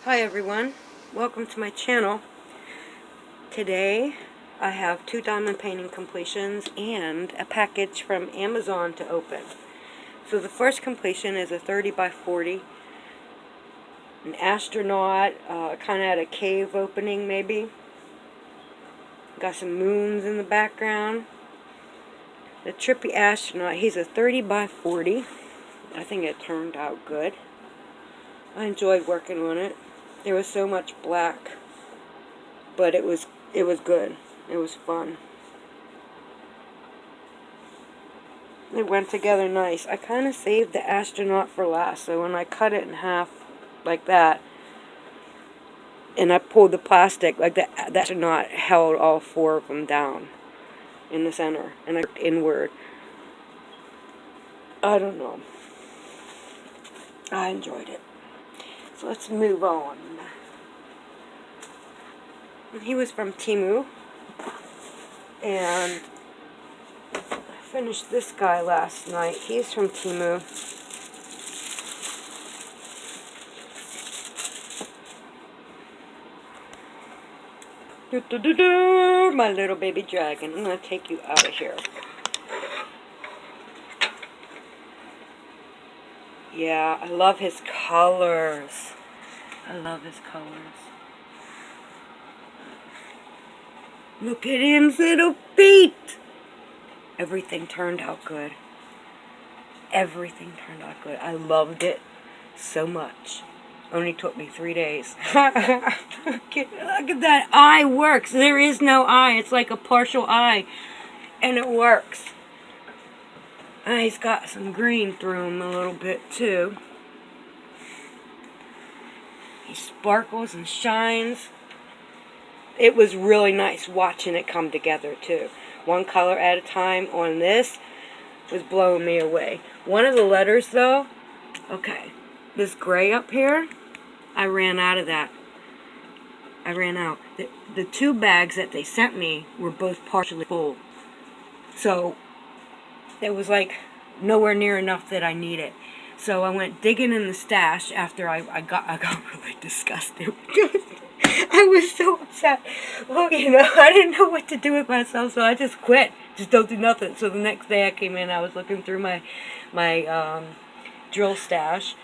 Hi everyone, welcome to my channel. Today I have 2 diamond painting completions and a package from Amazon to open. So the first completion is a 30 by 40, an astronaut, kind of at a cave opening maybe. Got some moons in the background. The trippy astronaut, he's a 30 by 40. I think it turned out good. I enjoyed working on it. There was so much black, but it was good. It was fun. It went together nice. I kind of saved the astronaut for last, so when I cut it in half like that, and I pulled the plastic, like the astronaut held all 4 of them down in the center, and I worked inward. I don't know. I enjoyed it. So let's move on. He was from Temu, and I finished this guy last night. He's from Temu. My little baby dragon. I'm going to take you out of here. Yeah, I love his colors. I love his colors. Look at his little feet. Everything turned out good. Everything turned out good. I loved it so much. Only took me 3 days. Look at that eye works. There is no eye. It's like a partial eye. And it works. He's got some green through him a little bit too. He sparkles and shines. It was really nice watching it come together too. One color at a time on this was blowing me away. One of the letters though, okay, this gray up here, I ran out of that. I ran out. The 2 bags that they sent me were both partially full. So it was like nowhere near enough that I needed. So I went digging in the stash after I got really disgusted. I was so upset. Well, I didn't know what to do with myself, so I just quit. Just don't do nothing. So the next day I came in, I was looking through my drill stash,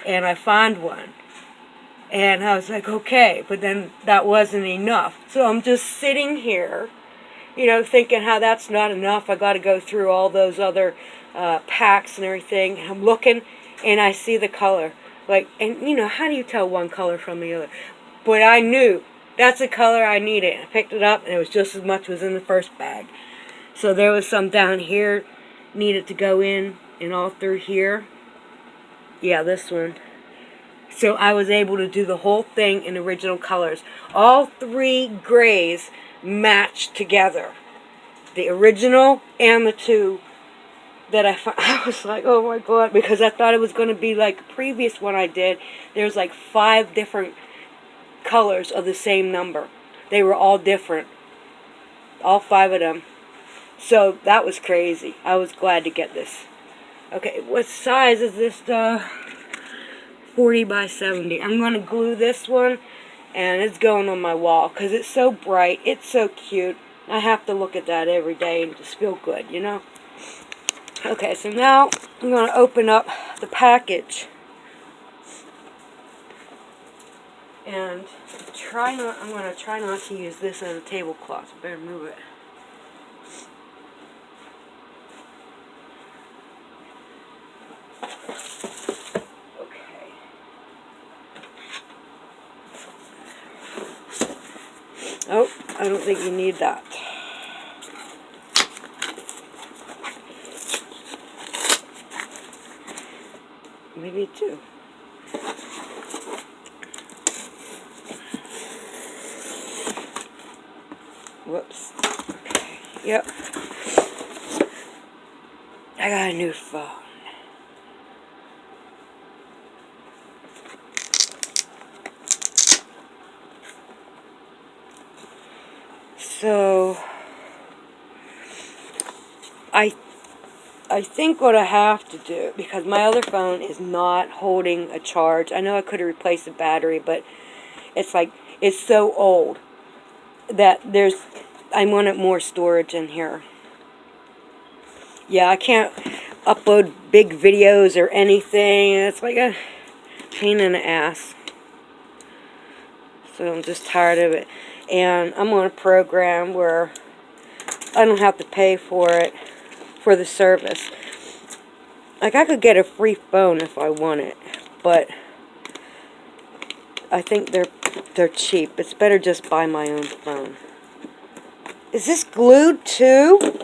and I found one. And I was like, okay, but then that wasn't enough. So I'm just sitting here, thinking how that's not enough. I got to go through all those other packs and everything. And I'm looking, and I see the color. And how do you tell one color from the other? But I knew that's the color I needed. I picked it up, and it was just as much was in the first bag. So there was some down here needed to go in, and all through here. Yeah, this one. So I was able to do the whole thing in original colors. All 3 grays matched together. The original and the 2 that I found. I was like, oh my god, because I thought it was going to be like the previous one I did. There's like 5 different colors of the same number. They were all different. All 5 of them. So that was crazy. I was glad to get this. Okay, what size is this? 40 by 70. I'm going to glue this one, and it's going on my wall because it's so bright. It's so cute. I have to look at that every day and just feel good, Okay, so now I'm going to open up the package. And I'm going to try not to use this as a tablecloth. I better move it. Oh, I don't think you need that. Maybe 2. Whoops. Okay. Yep. I got a new phone. So I think what I have to do, because my other phone is not holding a charge. I know I could have replaced the battery, but it's like, it's so old that I wanted more storage in here. Yeah, I can't upload big videos or anything. It's like a pain in the ass. So I'm just tired of it. And I'm on a program where I don't have to pay for it, for the service. Like, I could get a free phone if I wanted, but I think they're cheap. It's better just buy my own phone. Is this glued too?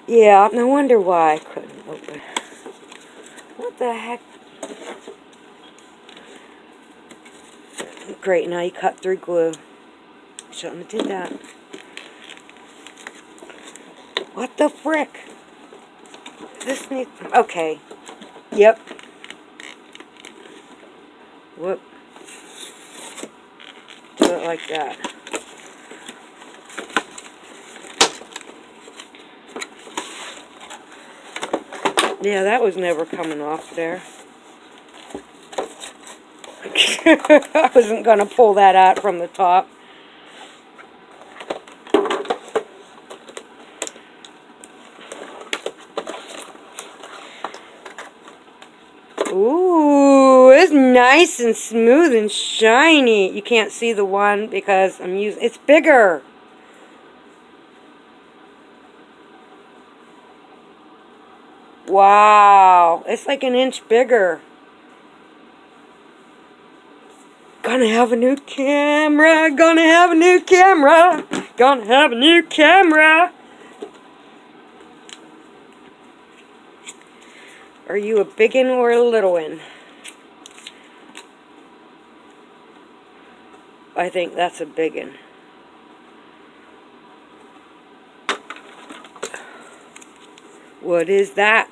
Yeah, no wonder why I couldn't open it. What the heck? Great, now you cut through glue. Shouldn't have did that. What the frick? This needs... Okay. Yep. Whoop. Do it like that. Yeah, that was never coming off there. I wasn't going to pull that out from the top. Ooh, it's nice and smooth and shiny. You can't see the one because I'm using... It's bigger. Wow, it's like an inch bigger. Gonna have a new camera, gonna have a new camera, gonna have a new camera. Are you a big one or a little one? I think that's a big one. What is that?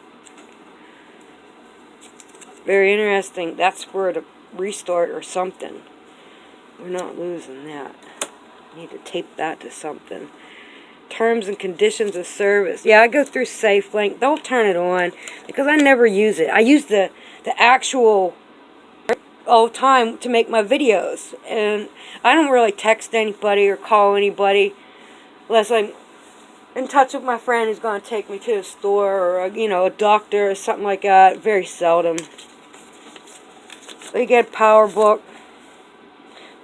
Very interesting. That's for the restart or something. We're not losing that. Need to tape that to something. Terms and conditions of service. Yeah, I go through SafeLink. They'll turn it on because I never use it. I use the actual all the time to make my videos, and I don't really text anybody or call anybody unless I'm in touch with my friend who's going to take me to a store or a doctor or something like that. Very seldom. You get a power book.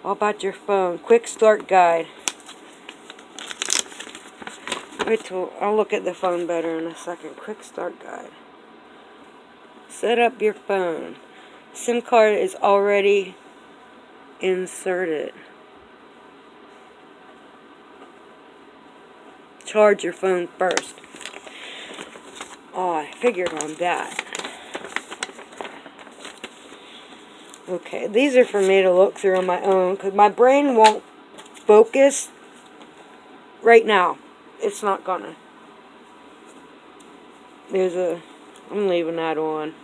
All about your phone. Quick start guide. Wait till I'll look at the phone better in a second. Quick start guide. Set up your phone. SIM card is already inserted. Charge your phone first. Oh, I figured on that. Okay, these are for me to look through on my own because my brain won't focus right now. It's not gonna. I'm leaving that on.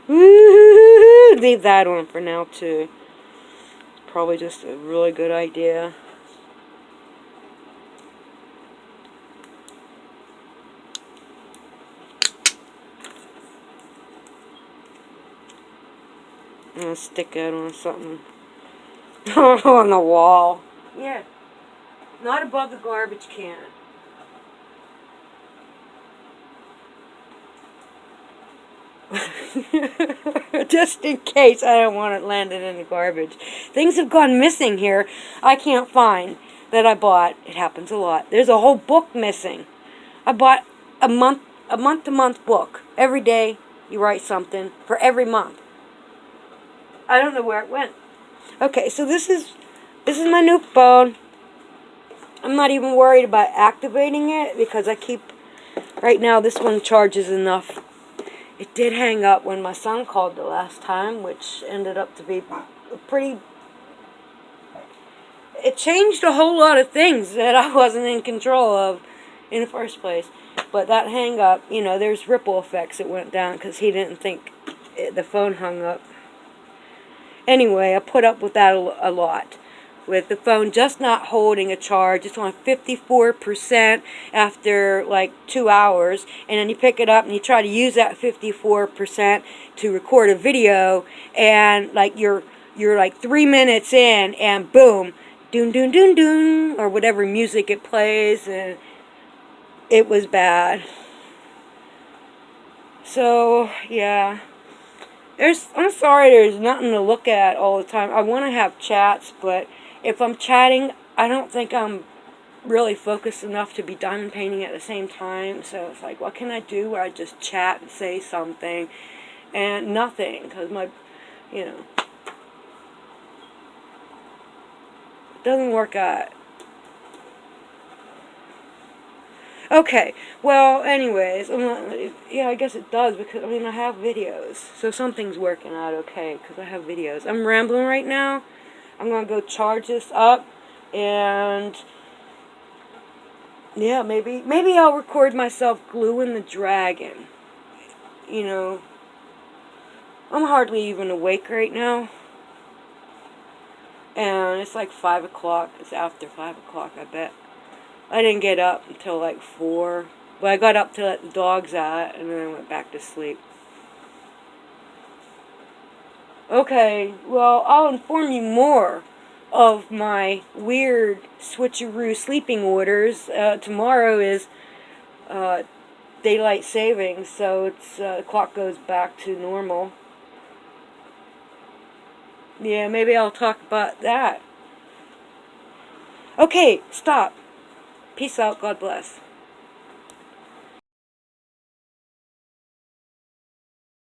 Woo-hoo-hoo-hoo! Leave that on for now too. Probably just a really good idea. I'm gonna stick that on something. On the wall. Yeah. Not above the garbage can. Just in case I don't want it landed in the garbage. Things have gone missing here. I can't find that I bought. It happens a lot. There's a whole book missing. I bought a month-to-month book. Every day you write something for every month. I don't know where it went. Okay, so this is my new phone. I'm not even worried about activating it because right now this one charges enough. It did hang up when my son called the last time, which ended up to be it changed a whole lot of things that I wasn't in control of in the first place. But that hang up, there's ripple effects. It went down because he didn't think the phone hung up. Anyway, I put up with that a lot with the phone just not holding a charge. It's on 54% after like 2 hours, and then you pick it up and you try to use that 54% to record a video, and like you're like 3 minutes in, and boom, doon doon doon doon, or whatever music it plays, and it was bad. So yeah, I'm sorry there's nothing to look at all the time. I want to have chats, but if I'm chatting, I don't think I'm really focused enough to be diamond painting at the same time. So it's like, what can I do where I just chat and say something and nothing, because my, you know, it doesn't work out. Okay, well, anyways, yeah, I guess it does, because, I mean, I have videos, so something's working out okay, because I have videos. I'm rambling right now. I'm going to go charge this up, and, yeah, maybe I'll record myself gluing the dragon. You know, I'm hardly even awake right now, and it's like 5 o'clock. It's after 5 o'clock, I bet. I didn't get up until like 4. But I got up to let the dogs out, and then I went back to sleep. Okay, well, I'll inform you more of my weird switcheroo sleeping orders. Tomorrow is daylight savings, so it's the clock goes back to normal. Yeah, maybe I'll talk about that. Okay, stop. Peace out. God bless.